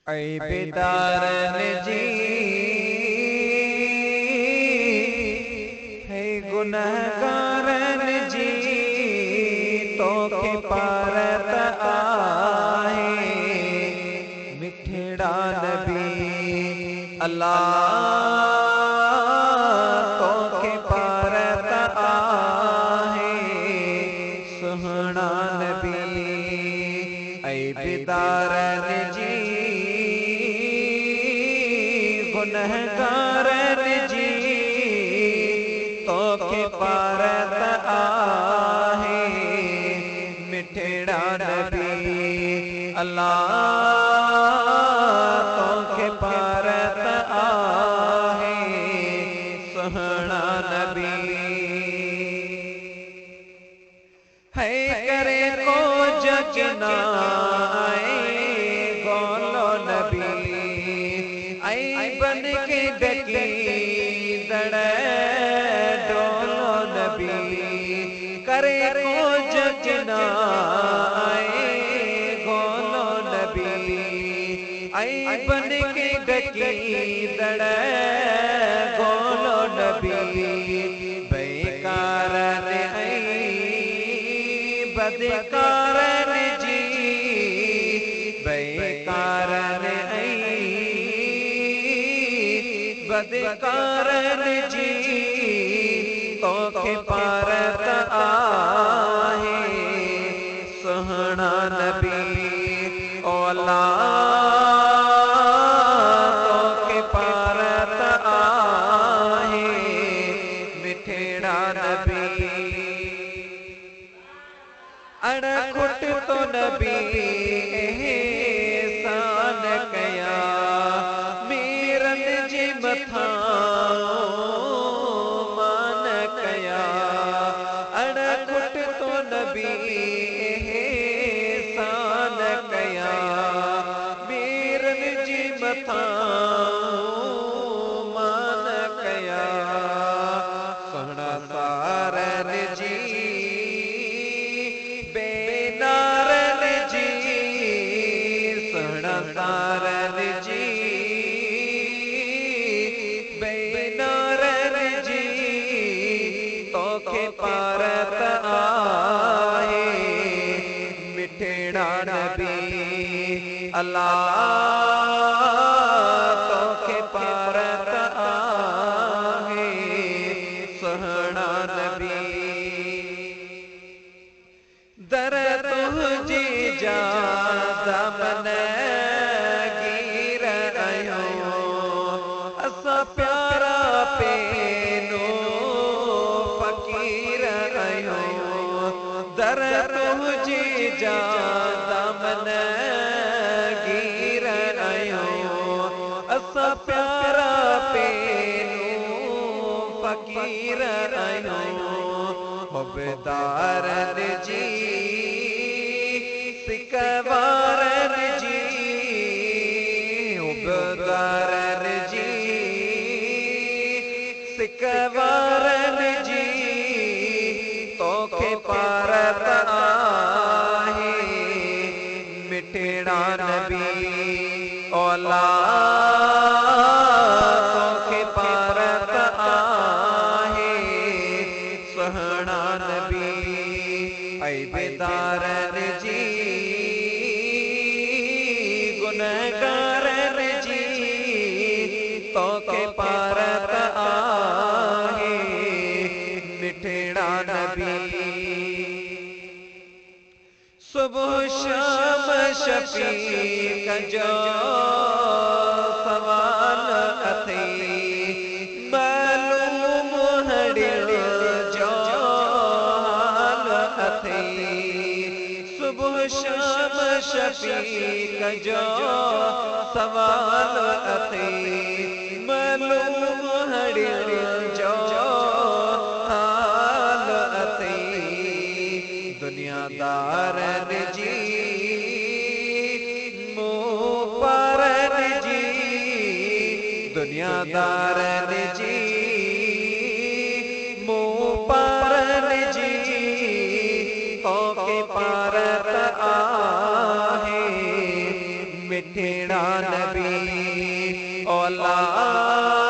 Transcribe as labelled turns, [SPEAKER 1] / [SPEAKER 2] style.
[SPEAKER 1] ऐ बेदारन जी है गुनहगारन जी तो के पारत आहे मिठड़ा नबी अल्लाह तो के पारत आहे सुहना नबी ऐ बेदारन जी गुनहगारन जी तो के पारत आहे मिठड़ा नबी अल्लाह तो के पारत आहे सुहना नबी है करे को जगना गोलो नबी आई बन के डकी दड़ डोलो नबी करे को जगना गोलो नबी आई बन के डकी दड़ गोलो नबी बेकारन बदकारन जी बेकारन बदकारन जी तो के पारत आहे सुहना नबी ओ अल्लाह तो के पारत आहे मिठड़ा नबी अड़कुट तो नबी एहसान कया मीरन जी मथा मान कया अड़कुट तो नबी एहसान कया मीरन जी मथा मान कया सोहना सारन जी बेनारन जी सोहना सारन जी बेनारन जी तो के पारत आहे मिठड़ा नबी अल्लाह तो के पारत आहे सुहना नबी दर तुझी जा दमन गिर आयो असा प्यारा पेनो फकीर आयो दर तुझी जा दमन गिर आयो असा प्यारा पेनो फकीर आयो बेदारन जी सिकवारन जी बेदारन जी सिकवारन जी तो के पारत आहे मिठड़ा नबी ओ अल्लाह तो के पारत आहे सुहना नबी ऐ बेदारन जी गुनहगारन जी तो के पारत आहे मिठड़ा नबी सुबह शाम शफीक जो सवाल अथे मालूम हड़िल जो हाल अथे सुबह शाम शफीक जो सवाल अथे मालूम हड़िल जो हाल अथे दुनियादारन जी मोपारन जी दुनियादारन जी मोपारन जी तो के पारत आहे मिठड़ा नबी औलाद